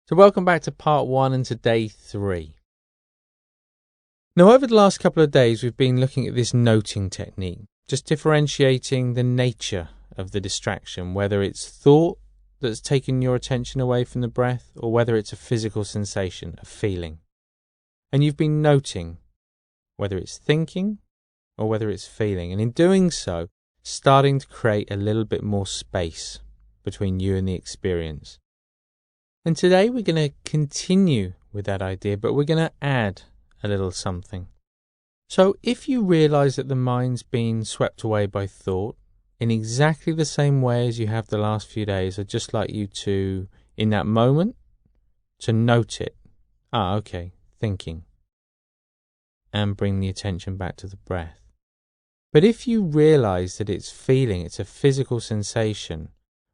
So welcome back to part 1 and to day 3. Now over the last couple of days we've been looking at this noting technique, just differentiating the nature of the distraction, whether it's thought that's taken your attention away from the breath or whether it's a physical sensation, a feeling. And you've been noting whether it's thinking or whether it's feeling, and in doing so, starting to create a little bit more space between you and the experience. And today we're going to continue with that idea, but we're going to add a little something. So if you realize that the mind's been swept away by thought in exactly the same way as you have the last few days, I'd just like you to, in that moment, to note it. Okay, thinking. And bring the attention back to the breath. But if you realize that it's feeling, it's a physical sensation,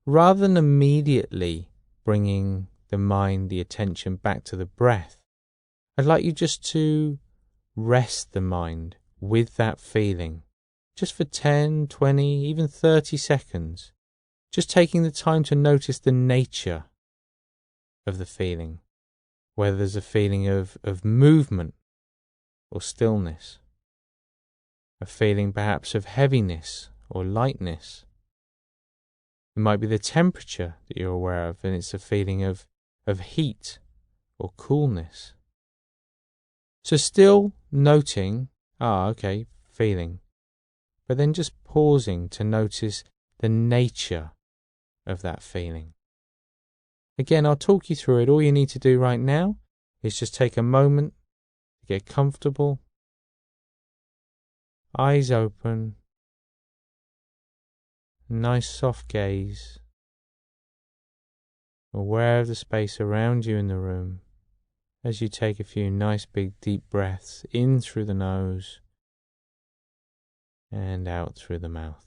rather than immediately bringing the mind, the attention back to the breath, I'd like you just to rest the mind with that feeling, just for 10, 20, even 30 seconds, just taking the time to notice the nature of the feeling, whether there's a feeling of movement or stillness, a feeling perhaps of heaviness or lightness. It might be the temperature that you're aware of, and it's a feeling of heat or coolness. So still noting, okay, feeling, but then just pausing to notice the nature of that feeling. Again, I'll talk you through it. All you need to do right now is just take a moment to get comfortable, eyes open, nice soft gaze, aware of the space around you in the room as you take a few nice big deep breaths in through the nose and out through the mouth.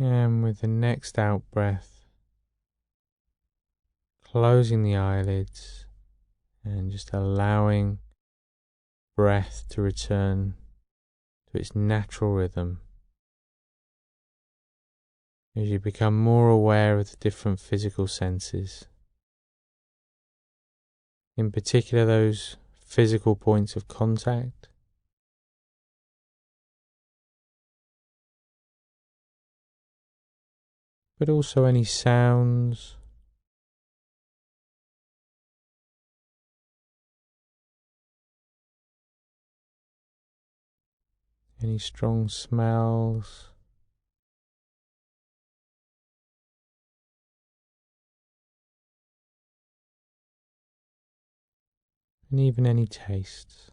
And with the next out breath, closing the eyelids and just allowing breath to return to its natural rhythm as you become more aware of the different physical senses. In particular, those physical points of contact, but also any sounds, any strong smells, and even any tastes.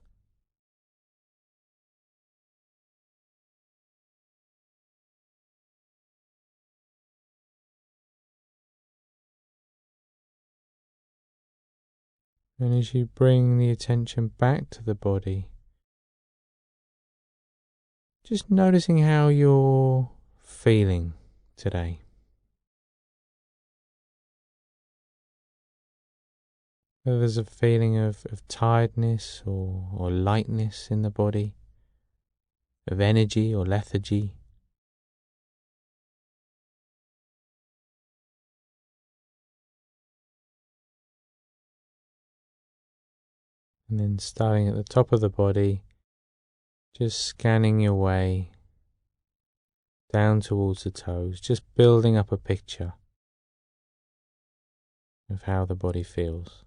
And as you bring the attention back to the body, just noticing how you're feeling today. Whether there's a feeling of tiredness or lightness in the body, of energy or lethargy. And then starting at the top of the body, just scanning your way down towards the toes, just building up a picture of how the body feels.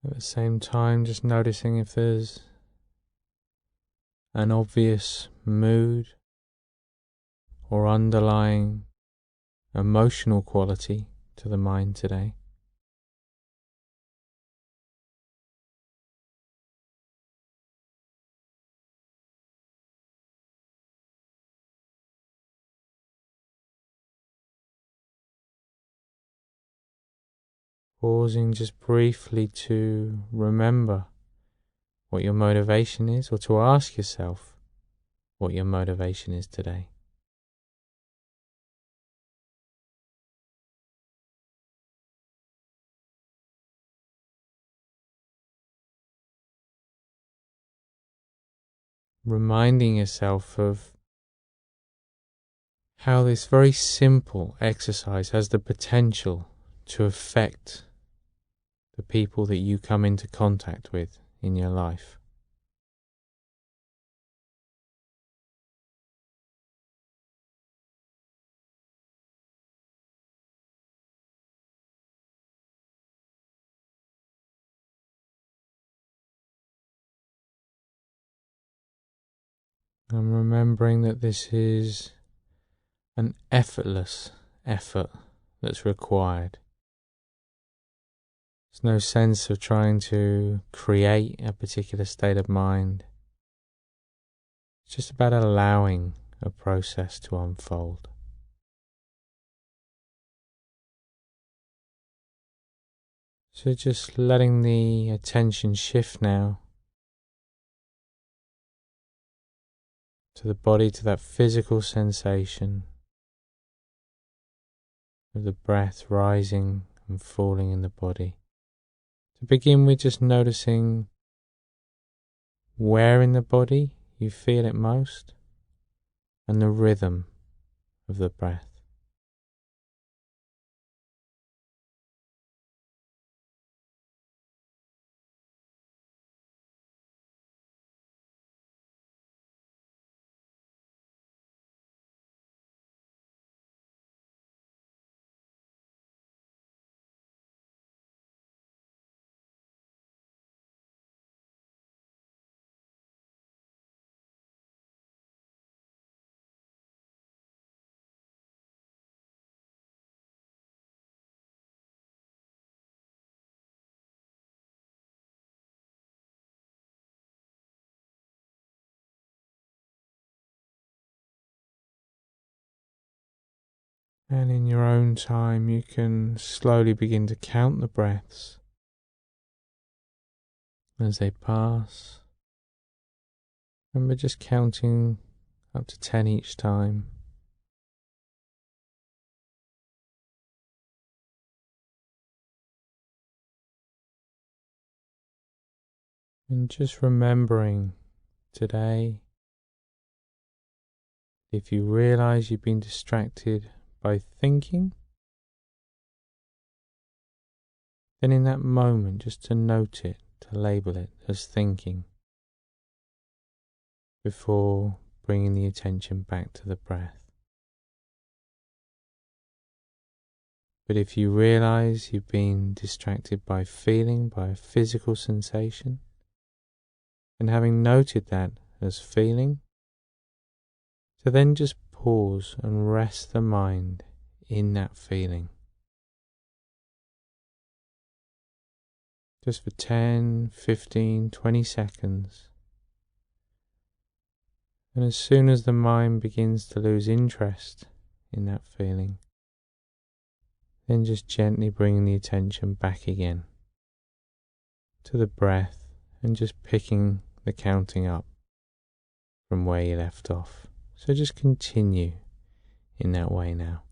At the same time, just noticing if there's an obvious mood or underlying emotional quality to the mind today. Pausing just briefly to remember what your motivation is, or to ask yourself what your motivation is today. Reminding yourself of how this very simple exercise has the potential to affect the people that you come into contact with in your life. And remembering that this is an effortless effort that's required. There's no sense of trying to create a particular state of mind. It's just about allowing a process to unfold. So just letting the attention shift now to the body, to that physical sensation of the breath rising and falling in the body. To begin with, just noticing where in the body you feel it most and the rhythm of the breath. And in your own time, you can slowly begin to count the breaths as they pass. Remember, just counting up to 10 each time. And just remembering today, if you realize you've been distracted by thinking, then in that moment, just to note it, to label it as thinking, before bringing the attention back to the breath. But if you realize you've been distracted by feeling, by a physical sensation, and having noted that as feeling, to then just pause and rest the mind in that feeling. Just for 10, 15, 20 seconds. And as soon as the mind begins to lose interest in that feeling, then just gently bringing the attention back again to the breath and just picking the counting up from where you left off. So just continue in that way now.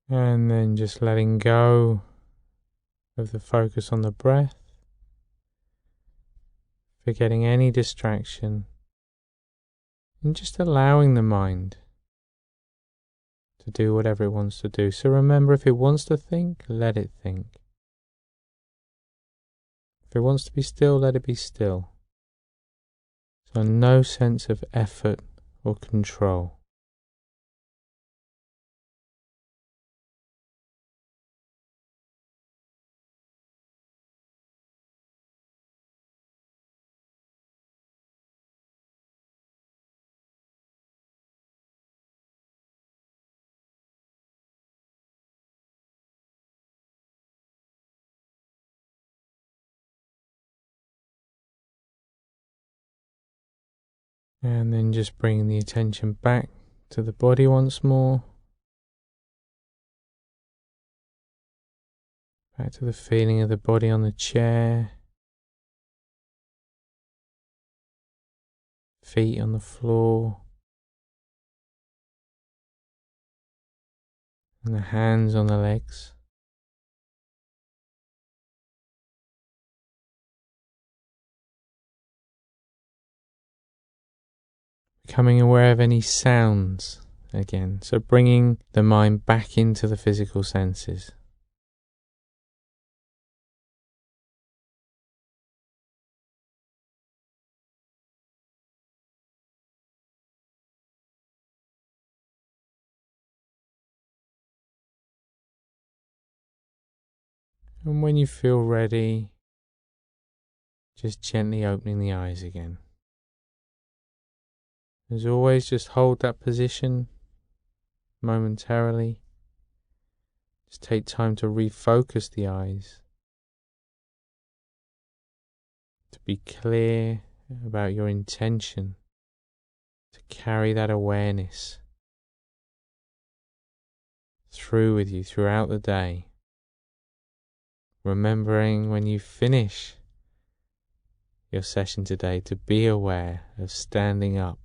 And then just letting go of the focus on the breath, forgetting any distraction, and just allowing the mind to do whatever it wants to do. So remember, if it wants to think, let it think. If it wants to be still, let it be still. So no sense of effort or control. And then just bringing the attention back to the body once more. Back to the feeling of the body on the chair. Feet on the floor. And the hands on the legs. Becoming aware of any sounds again. So bringing the mind back into the physical senses. And when you feel ready, just gently opening the eyes again. As always, just hold that position momentarily. Just take time to refocus the eyes. To be clear about your intention. To carry that awareness through with you throughout the day. Remembering when you finish your session today to be aware of standing up,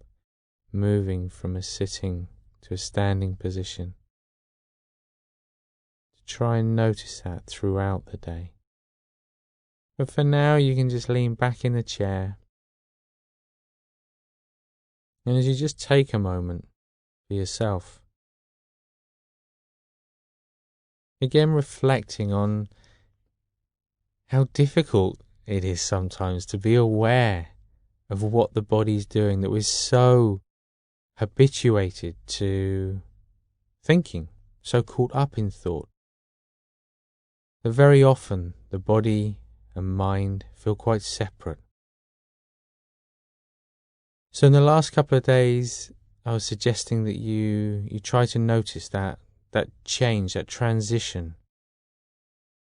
moving from a sitting to a standing position. To try and notice that throughout the day. But for now, you can just lean back in the chair. And as you just take a moment for yourself, again reflecting on how difficult it is sometimes to be aware of what the body's doing, that we're so habituated to thinking, so caught up in thought, that very often the body and mind feel quite separate. So in the last couple of days, I was suggesting that you try to notice that change, that transition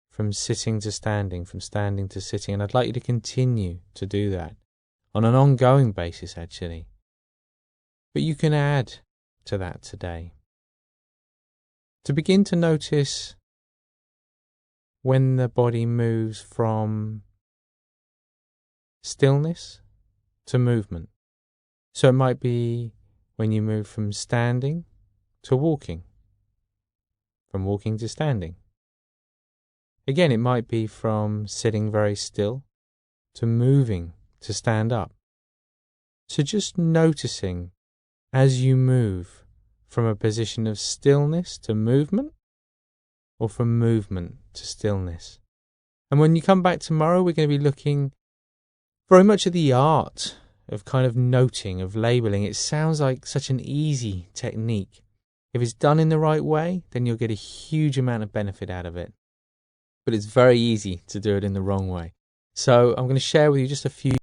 from sitting to standing, from standing to sitting. And I'd like you to continue to do that on an ongoing basis, actually. But you can add to that today. To begin to notice when the body moves from stillness to movement. So it might be when you move from standing to walking, from walking to standing. Again, it might be from sitting very still to moving to stand up. So just noticing as you move from a position of stillness to movement, or from movement to stillness. And when you come back tomorrow, we're going to be looking very much at the art of kind of noting, of labeling. It sounds like such an easy technique. If it's done in the right way, then you'll get a huge amount of benefit out of it. But it's very easy to do it in the wrong way. So I'm going to share with you just a few